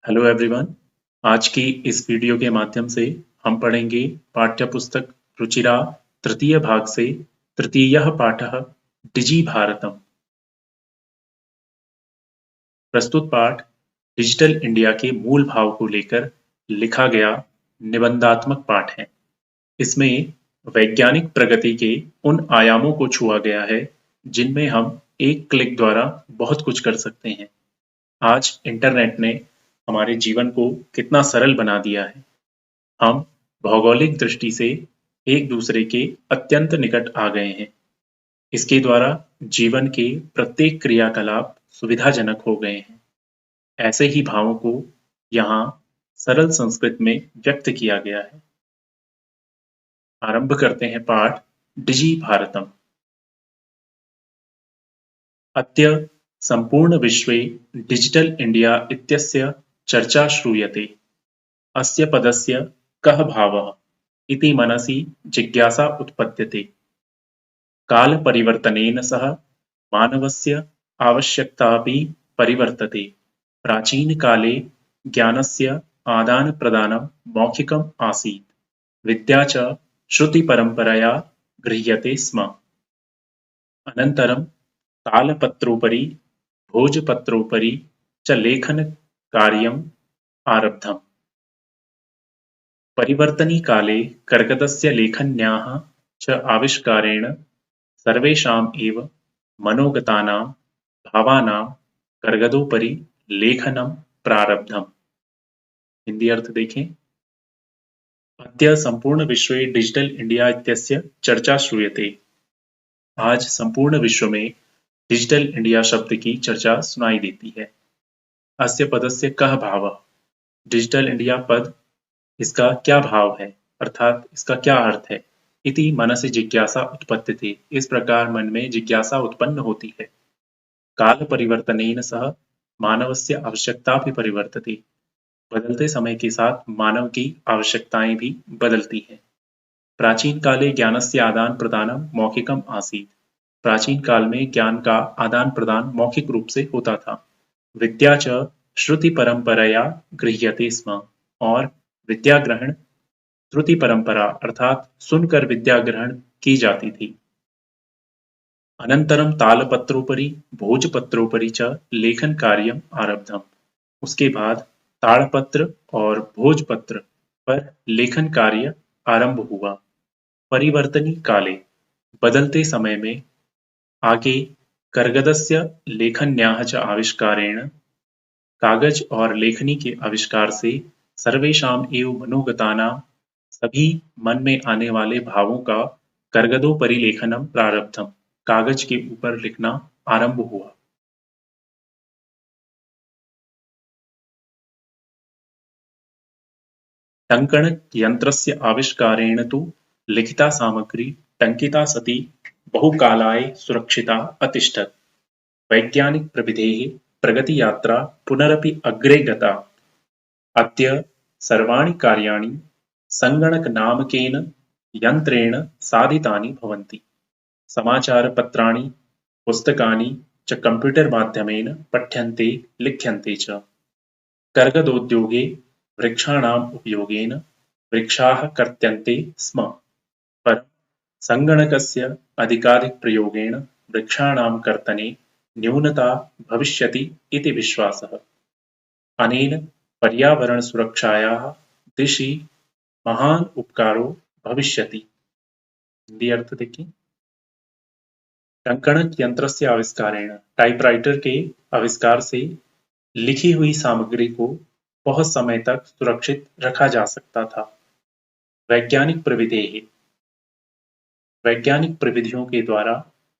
Hello everyone. आज की इस वीडियो के माध्यम से हम पढ़ेंगे पाठ्य पुस्तक रुचिरा तृतीय भाग से तृतीयः पाठः डिजी भारतम। प्रस्तुत पाठ डिजिटल इंडिया के मूल भाव को लेकर लिखा गया निबंधात्मक पाठ है। इसमें वैज्ञानिक प्रगति के उन आयामों को छुआ गया है जिनमें हम एक क्लिक द्वारा बहुत कुछ कर सकते हैं। आज इंटरनेट ने हमारे जीवन को कितना सरल बना दिया है। हम भौगोलिक दृष्टि से एक दूसरे के अत्यंत निकट आ गए हैं। इसके द्वारा जीवन के प्रत्येक क्रियाकलाप सुविधाजनक हो गए हैं। ऐसे ही भावों को यहाँ सरल संस्कृत में व्यक्त किया गया है। आरंभ करते हैं पाठ डिजी भारतम। अद्य संपूर्ण विश्वे डिजिटल इंडिया इत्यस्य चर्चा श्रूयते। अस्य पदस्य कः भावः इति मनसि जिज्ञासा उत्पद्यते। कालपरिवर्तनेन सह मानवस्य आवश्यकतापि परिवर्तते। प्राचीनकाले ज्ञानस्य आदानप्रदानं मौखिकम् आसीत्। विद्या च श्रुतिपरम्परया गृह्यते स्म। अनन्तरं तालपत्रोपरि भोजपत्रोपरि च लेखनकार्यम् आरब्धम्। परिवर्तनीकाले कर्गदस्य लेखन्याः च आविष्कारेण सर्वेषाम् एव मनोगतानां भावानां कर्गदोपरि लेखनं प्रारब्धम्। हिंदी अर्थ देखें। अद्य संपूर्ण विश्वे डिजिटल इंडिया इत्यस्य चर्चा श्रूयते। आज संपूर्ण विश्व में डिजिटल इंडिया शब्द की चर्चा सुनाई देती है। अस्य पदस्य कः भावः, डिजिटल इंडिया पद इसका क्या भाव है अर्थात इसका क्या अर्थ है। इति मनसि जिज्ञासा उत्पद्यते, इस प्रकार मन में जिज्ञासा उत्पन्न होती है। काल परिवर्तनेन सह मानवस्य आवश्यकता भी परिवर्तते, बदलते समय के साथ मानव की आवश्यकताएं भी बदलती हैं। प्राचीन काले ज्ञानस्य आदान प्रदानम मौखिकम आसीत्। प्राचीन काल में ज्ञान का आदान प्रदान मौखिक रूप से होता था। विद्या च श्रुति परंपरया गृह्यते स्म, और विद्या ग्रहण श्रुति परंपरा अर्थात सुनकर विद्या ग्रहण की जाती थी। अनंतरम तालपत्रोपरि भोजपत्रोपरि च लेखन कार्यम आरब्धम। उसके बाद ताड़पत्र और भोजपत्र पर लेखन कार्य आरंभ हुआ। परिवर्तनी काले बदलते समय में, आगे कर्गदस्य लेखन्याः च आविष्कारेण कागज और लेखनी के आविष्कार से सर्वेषाम एव मनोगतानां सभी मन में आने वाले भावों का कर्गदोपरि लेखनम प्रारब्धम, कागज के ऊपर लिखना आरंभ हुआ। टंकण यंत्रस्य आविष्कारेण तु लिखिता सामग्री टंकिता सती बहुकालाय सुरक्षिता अतिष्ठत्। वैज्ञानिक प्रविधेः प्रगति यात्रा पुनरपि अग्रे गता। अद्य सर्वाणि कार्याणि संगणकनामकेन यंत्रेण साधितानि भवन्ति। समाचारपत्राणि पुस्तकानि च कंप्यूटर माध्यमेन पठ्यन्ते लिख्यन्ते च। कर्गदोद्योगे वृक्षाणाम् उपयोगेन वृक्षाः कर्त्यन्ते स्म, परं संगणकस्य अधिकाधिकप्रयोगेण वृक्षाणां कर्तने न्यूनता भविष्यति इति विश्वासः। अनेन पर्यावरणसुरक्षायाः दिशि महान् उपकारो भविष्यति। हिंदी अर्थ देखिए। टंकणक यंत्रस्य आविष्कारेण, टाइपराइटर के आविष्कार से लिखी हुई सामग्री को बहुत समय तक सुरक्षित रखा जा सकता था। वैज्ञानिक प्रविधेः, वैज्ञानिक प्रविधियों के द्वारा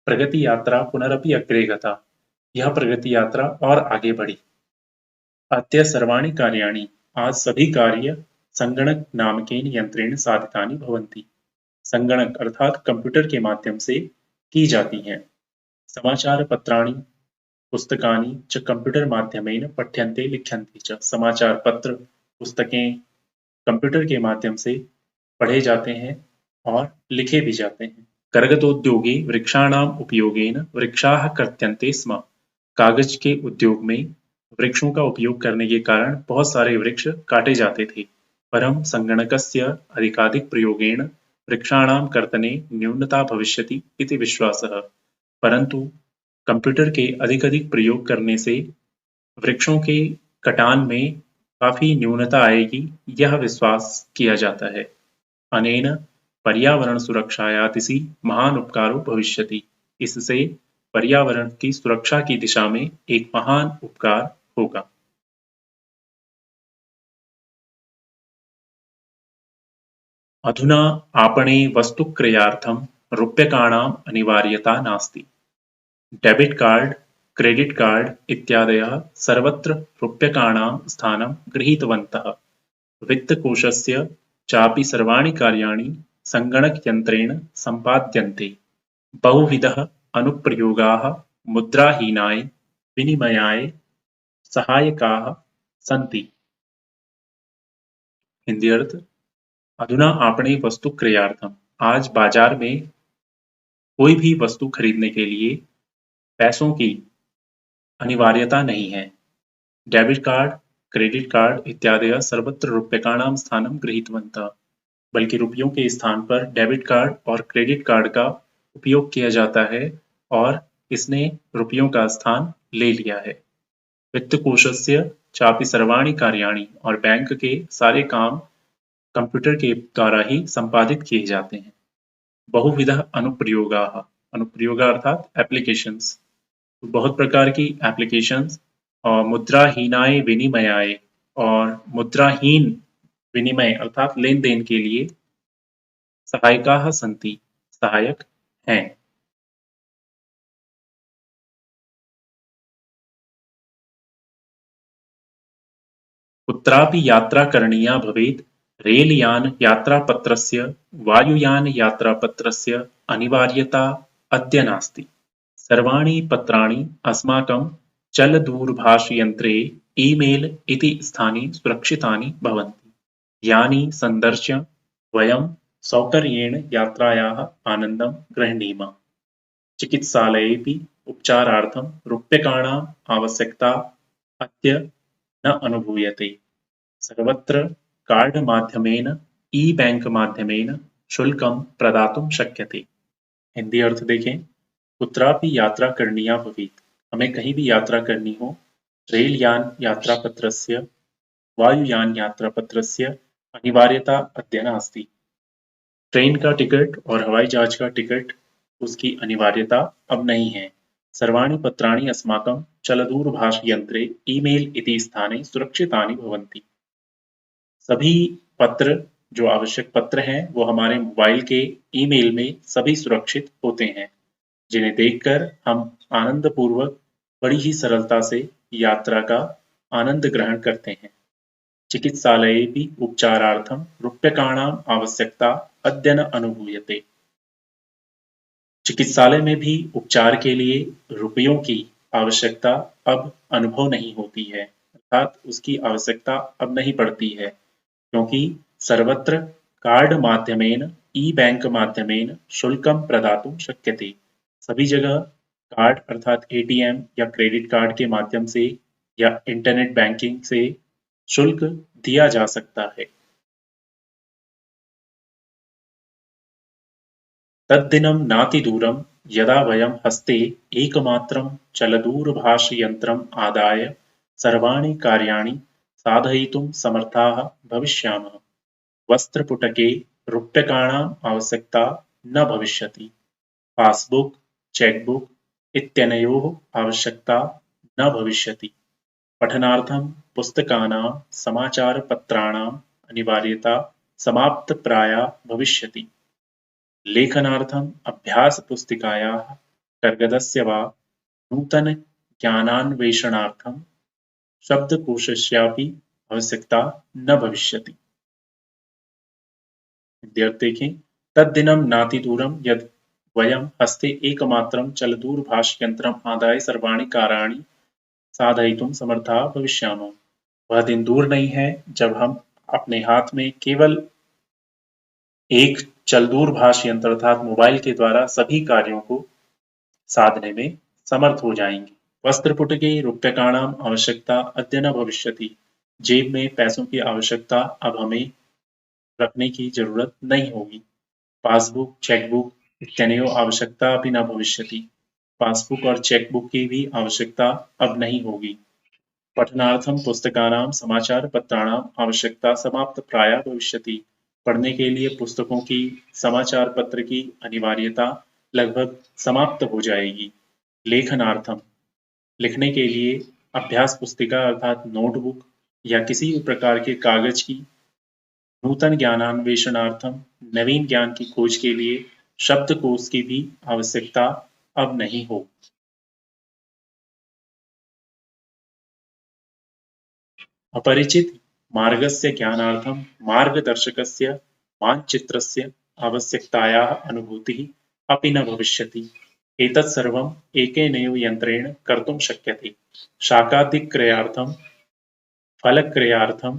प्रगति यात्रा पुनरपि अग्रे गता, यह प्रगति यात्रा और आगे बढ़ी। अद्य सर्वाणि कार्याणि, आज सभी कार्य संगणक नामकेन यंत्रेण साधितानि भवन्ति, संगणक अर्थात कंप्यूटर के माध्यम से की जाती हैं। समाचार पत्राणि पुस्तकानि च कंप्यूटर माध्यमेन पठ्यन्ते लिख्यन्ते च। समाचार पत्र पुस्तकें कंप्यूटर के माध्यम से पढ़े जाते हैं और लिखे भी जाते हैं। कर्गदोद्योगे वृक्षाणाम उपयोगेन वृक्षाः कर्त्यन्ते स्म। कागज के उद्योग में वृक्षों का उपयोग करने के कारण बहुत सारे वृक्ष काटे जाते थे। परं संगणकस्य अधिकाधिक प्रयोगेण वृक्षाणां कर्तने न्यूनता भविष्यति इति विश्वासः। परंतु कंप्यूटर के अधिक प्रयोग करने से वृक्षों के कटान में काफी न्यूनता आएगी, यह विश्वास किया जाता है। अनेन पर्यावरण सुरक्षाया दिशि महान उपकारो भविष्यति। इससे पर्यावरण की सुरक्षा की दिशा में एक महान उपकार होगा। अधुना आपणे वस्तुक्रयार्थं रूप्यकाणाम् अनिवार्यता नास्ति। डेबिट कार्ड, क्रेडिट कार्ड इत्यादयः सर्वत्र रूप्यकाणां स्थानं गृहीतवन्तः। वित्तकोषस्य चापि सर्वाणि कार्याणि सङ्गणकयन्त्रेण सम्पाद्यन्ते। बहुविधः अनुप्रयोगाः मुद्राहीनाय विनिमयाय सहायकाः सन्ति। हिंदी अर्थ: अधुना आपणे वस्तु क्रयार्थम, आज बाजार में कोई भी वस्तु खरीदने के लिए पैसों की अनिवार्यता नहीं है। डेबिट कार्ड, क्रेडिट कार्ड इत्यादि सर्वत्र रूप्यकाणां स्थानं गृहीतवन्तः, बल्कि रुपयों के स्थान पर डेबिट कार्ड और क्रेडिट कार्ड का उपयोग किया जाता है और इसने रुपयों का स्थान ले लिया है। वित्तकोषस्य चापि सर्वाणि कार्याणि, और बैंक के सारे काम कंप्यूटर के द्वारा ही संपादित किए जाते हैं। बहुविध अनुप्रयोगाः, अनुप्रयोगा अर्थात एप्लीकेशंस, बहुत प्रकार की एप्लीकेशंस, और मुद्राहीनाय विनिमयाय, और मुद्राहीन विनिमय अर्थात लेन देन के लिए सहायकाः सन्ति, सहायक हैं। कुत्रापि यात्रा करणीया भवेत्, रेलयान यात्रापत्रस्य वायुयान यात्रापत्रस्य अनिवार्यता अद्य नास्ति। सर्वाणि पत्राणि अस्माकं चलदूरभाषयन्त्रे ईमेल इति स्थाने सुरक्षितानि भवन्ति, यानि सन्दर्श्य वयं सौकर्येण यात्रायाः आनन्दं गृह्णीमः। चिकित्सालयेऽपि उपचारार्थं रूप्यकाणाम् आवश्यकता अद्य न अनुभूयते। सर्वत्र कार्ड माध्यमेन, ई बैंक माध्यमेन शुल्कं प्रदातुं शक्यते। हिंदी अर्थ देखें: कुत्रापि यात्रा करणीया भवेत्, हमें कहीं भी यात्रा करनी हो, रेलयान यात्रापत्रस्य वायुयान यात्रापत्रस्य अनिवार्यता अद्य नास्ति। ट्रेन का टिकट और हवाई जहाज का टिकट, उसकी अनिवार्यता अब नहीं है। सर्वाणि पत्राणि अस्माकं चलदूरभाषयन्त्रे ईमेल इति स्थाने सुरक्षितानि भवन्ति। सभी पत्र, जो आवश्यक पत्र हैं, वो हमारे मोबाइल के ईमेल में सभी सुरक्षित होते हैं, जिन्हें देखकर हम आनंदपूर्वक बड़ी ही सरलता से यात्रा का आनंद ग्रहण करते हैं। चिकित्सालयेऽपि उपचारार्थं रूप्यकाणाम् आवश्यकता अद्य न अनुभूयते। चिकित्सालय में भी उपचार के लिए रुपयों की आवश्यकता अब अनुभव नहीं होती है, अर्थात उसकी आवश्यकता अब नहीं पड़ती है, क्योंकि सर्वत्र कार्ड माध्यमेन, ई बैंक माध्यमेन शुल्कं प्रदातुं शक्यते। सभी जगह कार्ड अर्थात एटीएम या क्रेडिट कार्ड के माध्यम से या इंटरनेट बैंकिंग से शुल्क दिया जा सकता है। तद्दिनं नातिदूरं यदा वयं हस्ते एकमात्रं चलदूरभाषयन्त्रम् आदाय सर्वाणि कार्याणि साधयितुं समर्थाः भविष्यामः। वस्त्रपुटके रूप्यकाणाम् आवश्यकता न भविष्यति। पासबुक, चेकबुक इत्यनयोः आवश्यकता न भविष्यति। पठनार्थं पुस्तकानां, समाचारपत्राणाम् अनिवार्यता समाप्तप्राया भविष्यति। लेखनार्थम् अभ्यासपुस्तिकायाः, कर्गदस्य वा नूतनज्ञानान्वेषणार्थं शब्दकोशस्यापि आवश्यकता न भविष्यति। देखें: तद्दिनं नातिदूरं यद् वयं हस्ते एकमात्रं चलदूरभाषयन्त्रम् आदाय सर्वाणि कार्याणि साधयितुं समर्थाः भविष्यामः। वह दिन दूर नहीं है जब हम अपने हाथ में केवल एक चलदूरभाष यंत्र अर्थात मोबाइल के द्वारा सभी कार्यों को साधने में समर्थ हो जाएंगे। वस्त्रपुटके रूप्यकाणाम् आवश्यकता अद्य न भविष्यति। जेब में पैसों की आवश्यकता अब हमें रखने की जरूरत नहीं होगी। पासबुक, चेकबुक इत्यनयोः आवश्यकता अपि न भविष्यति। पासबुक और चेकबुक की भी आवश्यकता अब नहीं होगी। पठनार्थं पुस्तकानां समाचारपत्राणाम् आवश्यकता समाप्तप्राया भविष्यति। पढ़ने के लिए पुस्तकों की, समाचार पत्र की अनिवार्यता लगभग समाप्त हो जाएगी। लेखनार्थम लिखने के लिए अभ्यास पुस्तिका अर्थात नोटबुक या किसी भी प्रकार के कागज की, नूतन ज्ञानान्वेषणार्थम नवीन ज्ञान की खोज के लिए शब्दकोश की भी आवश्यकता अब नहीं हो। अपरिचित मार्गस्य ज्ञानार्थं मार्गदर्शकस्य मानचित्रस्य आवश्यकतायाः अनुभूतिः अपि न भविष्यति। एतत् सर्वम् एकेनैव यन्त्रेण कर्तुं शक्यते। शाकादिक्रयार्थं, फलक्रयार्थं,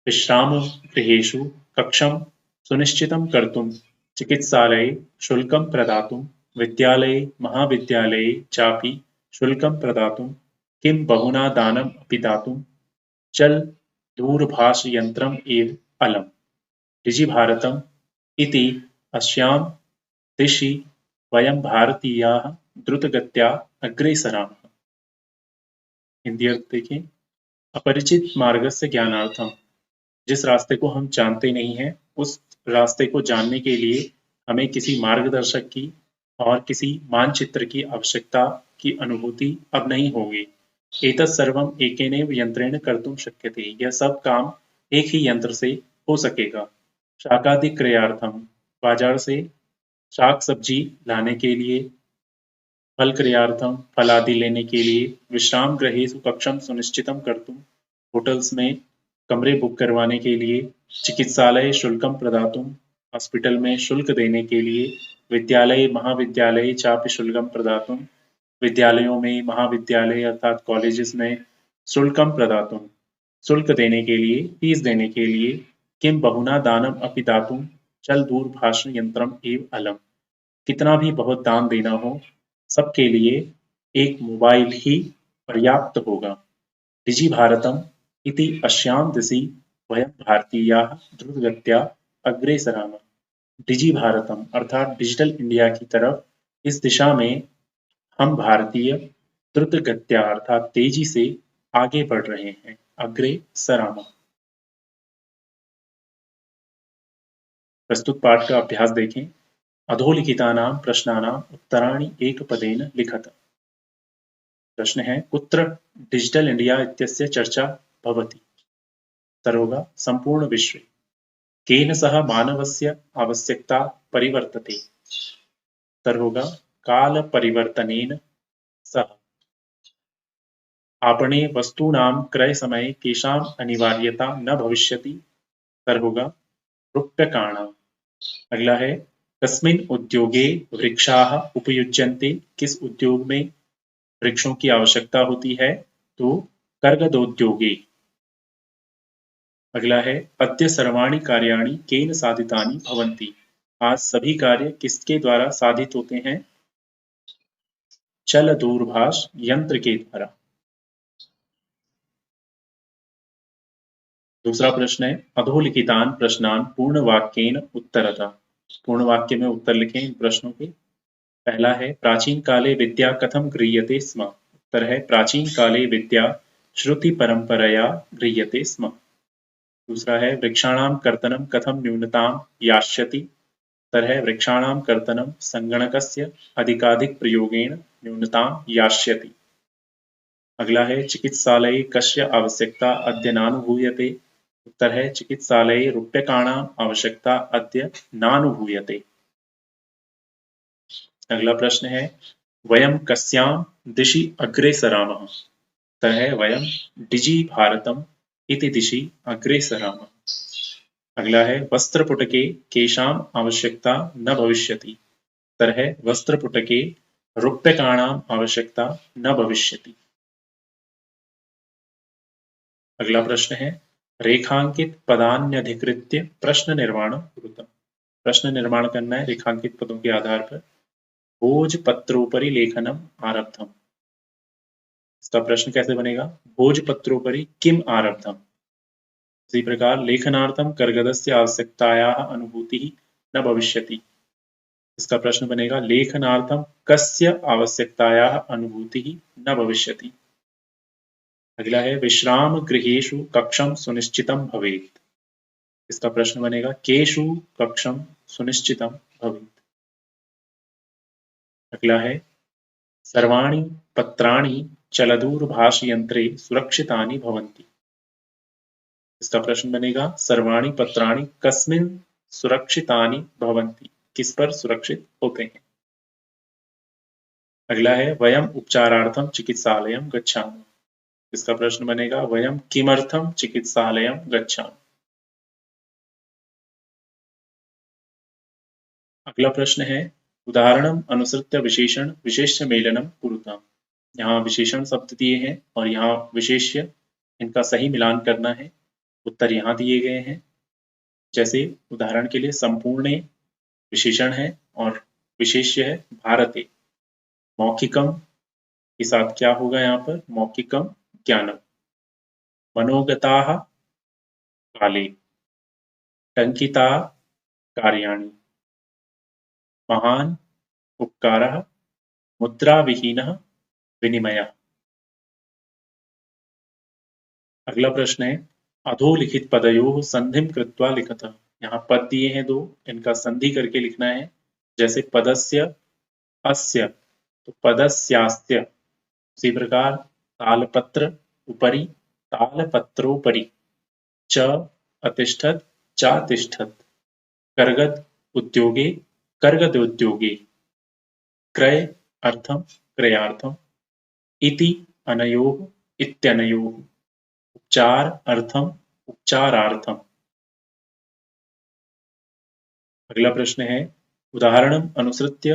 विश्रामगृहेषु कक्षं सुनिश्चितं कर्तुं, चिकित्सालये शुल्कं प्रदातुं, विद्यालये महाविद्यालये चापि शुल्कं प्रदातुं, किं बहुना दानम् अपि दातुं चल दूरभाषयन्त्रम् एव अलम्। डिजिभारतम् इति अस्यां दिशि वयं भारतीयाः द्रुतगत्या अग्रे सरामः। हिंदी अर्थ देखें। अपरिचित मार्ग से ज्ञानार्थम, जिस रास्ते को हम जानते नहीं हैं, उस रास्ते को जानने के लिए हमें किसी मार्गदर्शक की और किसी मानचित्र की आवश्यकता की अनुभूति अब नहीं होगी। एतत् सर्वम एकेनैव यंत्रेण कर्तुं शक्यते। यह सब काम एक ही यंत्र से हो सकेगा। शाकादि क्रयार्थम, बाजार से शाक सब्जी लाने के लिए, फल क्रयार्थम फल आदि लेने के लिए, विश्राम गृहेषु कक्षम सुनिश्चितम कर्तुं होटल्स में कमरे बुक करवाने के लिए, चिकित्सालय शुल्कम प्रदातुं हॉस्पिटल में शुल्क देने के लिए, विद्यालय महाविद्यालय चापि शुल्कम प्रदातुं विद्यालयों में, महाविद्यालय अर्थात कॉलेजेस में शुल्कम प्रदातुं शुल्क देने के लिए, फीस देने के लिए, किम बहुना दानम अपि दातुं चल दूरभाष यंत्रम एव अलम, कितना भी बहुत दान देना हो, सबके लिए एक मोबाइल ही पर्याप्त होगा। डिजि भारतम इति अस्यां दिशि वयं भारतीयाः द्रुतगत्या अग्रे सरामः। डिजि भारतम अर्थात डिजिटल इंडिया की तरफ इस दिशा में हम भारतीय द्रुत गत्या अर्थात तेजी से आगे बढ़ रहे हैं। अग्रे सरामः। प्रस्तुत पाठ का अभ्यास देखें। अधोलिखितानां प्रश्नानाम् उत्तराणि एकपदेन लिखत। प्रश्न है, कुत्र डिजिटल इंडिया इत्यस्य चर्चा भवति? उत्तर होगा संपूर्ण विश्वे। केन सह मानवस्य आवश्यकता परिवर्तते? उत्तर होगा काल परिवर्तनेन सह। आपणे वस्तूनां क्रय समये केषाम् अनिवार्यता न भविष्यति? उत्तर होगा रूप्यकाणाम्। अगला है, कस्मिन् उद्योगे वृक्षाः उपयुज्यन्ते? किस उद्योग में वृक्षों की आवश्यकता होती है? तो कर्गदोद्योगे। अगला है, अद्य सर्वाणि कार्याणि केन साधितानि भवन्ति? आज सभी कार्य किसके द्वारा साधित होते हैं? चल दूरभाष यंत्र के द्वारा। दूसरा प्रश्न है, अधोलिखितान् प्रश्नान् पूर्णवाक्येन उत्तरत। पूर्ण वाक्य में उत्तर लिखें इन प्रश्नों के। पहला है, प्राचीन काले विद्या कथम गृह्यते स्म? उत्तर है, प्राचीन काले विद्या श्रुति परंपरया गृह्यते स्म। दूसरा है, वृक्षाणां कर्तनं कथम न्यूनतां यास्यति? उत्तर है, वृक्षाणां कर्तनं संगणकस्य अधिकाधिक प्रयोगेण न्यूनतां यास्यति। अगला है, चिकित्सालये कस्य आवश्यकता अद्य नानुभूयते? उत्तर है, चिकित्सालये रूप्यकाणाम् आवश्यकता अद्य नानुभूयते। अगला प्रश्न है, वयं कस्यां दिशि अग्रे सरामः? उत्तर है, वयं डिजि भारतम इति दिशि अग्रे सरामः। अगला है, वस्त्रपुटके केषाम् आवश्यकता न भविष्यति? उत्तर है, वस्त्रपुटके रूप्यकाणाम् आवश्यकता न भविष्यति। अगला प्रश्न है, रेखांकित पदान्यधिकृत्य प्रश्न निर्माण कुरुतम्। प्रश्न निर्माण करना है रेखांकित पदों के आधार पर। भोजपत्रोपरि लेखनम् आरब्धम्। इसका प्रश्न कैसे बनेगा? भोजपत्रोपरि किम आरब्धम। इसी प्रकार लेखनार्थम कर्गदस्य आवश्यकतायाः अनुभूतिः न भविष्यति। इसका प्रश्न बनेगा लेखनार्थम कस्य आवश्यकतायाः अनुभूतिः न भविष्यति। अगला है विश्राम गृहेषु कक्षम सुनिश्चितम भवेत्। इसका प्रश्न बनेगा केषु कक्षम सुनिश्चितम भवेत्। अगला है सर्वाणि पत्राणि चलदूरभाषयंत्रे सुरक्षितानि भवन्ति। इसका प्रश्न बनेगा सर्वाणि पत्राणि कस्मिन् सुरक्षितानि भवन्ति, किस पर सुरक्षित होते हैं। अगला है वयम उपचारार्थम चिकित्सालयम गच्छामः। इसका प्रश्न बनेगा वयम किमर्थम चिकित्सालयम गच्छामः। अगला प्रश्न है उदाहरणम अनुसृत्य विशेषण विशेष्य मेलनम कुरुताम। यहाँ विशेषण शब्द दिए हैं और यहाँ विशेष्य, इनका सही मिलान करना है। उत्तर यहाँ दिए गए हैं। जैसे उदाहरण के लिए संपूर्ण विशेषण है और विशेष्य है भारते। मौखिकम के साथ क्या होगा यहाँ पर? मौखिकम ज्ञानम। मनोगताः काले, टंकिता कार्याणि, महान उपकारः, मुद्राविहीनः विनिमयः। अगला प्रश्न है अधोलिखित पदयोः संधिं कृत्वा लिखतः। यहाँ पद दिए हैं दो, इनका संधि करके लिखना है। जैसे पदस्य अस्य, तो पदस्यास्य। उसी प्रकार तालपत्र उपरि, तालपत्रोपरि, च अतिष्ठत्, चातिष्ठत्, कर्गद उद्योगे, कर्गदोद्योगे, क्रय अर्थम, क्रयार्थम, इति अनयोः, इत्यनयोः, उपचार अर्थम, उपचारार्थम। अगला प्रश्न है उदाहरणम अनुसृत्य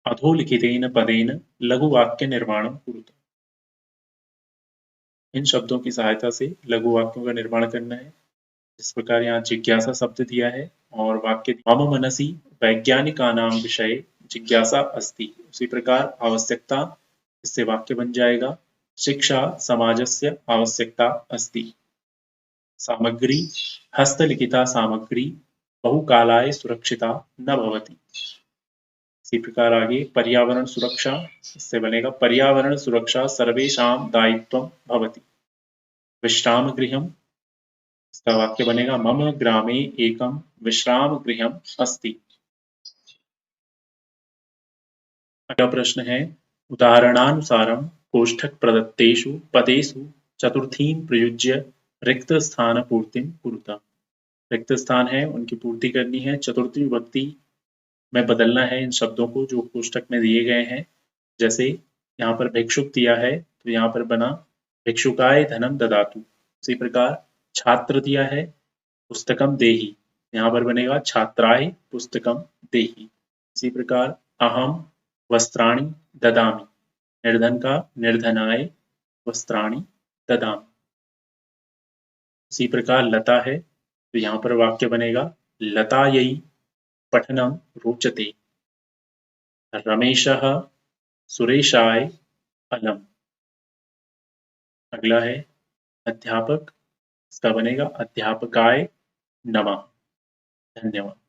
अधोलिखितेन पदेन लघुवाक्य निर्माणम कुरुत। इन शब्दों की सहायता से लघु वाक्यों का निर्माण करना है। इस प्रकार यहाँ जिज्ञासा शब्द दिया है और वाक्य मम मनसि वैज्ञानिकानां विषये जिज्ञासा अस्ति। उसी प्रकार आवश्यकता, इससे वाक्य बन जाएगा शिक्षा समाजस्य आवश्यकता अस्ति। सामग्री हस्तलिखिता सामग्री बहुकालाय सुरक्षिता न भवति। इसी प्रकार आगे पर्यावरण सुरक्षा, इससे बनेगा पर्यावरण सुरक्षा सर्वेषां दायित्वं भवति। विश्राम गृहम, इसका वाक्य बनेगा मम ग्रामे एकं विश्राम गृहम् अस्ति। अगला प्रश्न है उदाहरणानुसारं कोष्ठक प्रदत्तेषु पदेषु चतुर्थीं प्रयुज्य रिक्त स्थान पूर्तिं कुरुता। रिक्त स्थान है उनकी पूर्ति करनी है, चतुर्थी विभक्ति में बदलना है इन शब्दों को जो कोष्ठक में दिए गए हैं। जैसे यहाँ पर भिक्षुक दिया है तो यहाँ पर बना भिक्षुकाय धनम ददातु। उसी प्रकार छात्र दिया है पुस्तकम देहि, यहाँ पर बनेगा छात्राय पुस्तकम देहि। इसी प्रकार अहम वस्त्राणि ददामि, निर्धन का निर्धनाय वस्त्राणि ददामि। इसी प्रकार लता है तो यहाँ पर वाक्य बनेगा लतायै पठनम रोचते, रमेशः सुरेशाय अलम। अगला है अध्यापक, इसका बनेगा अध्यापकाय नमः। धन्यवाद।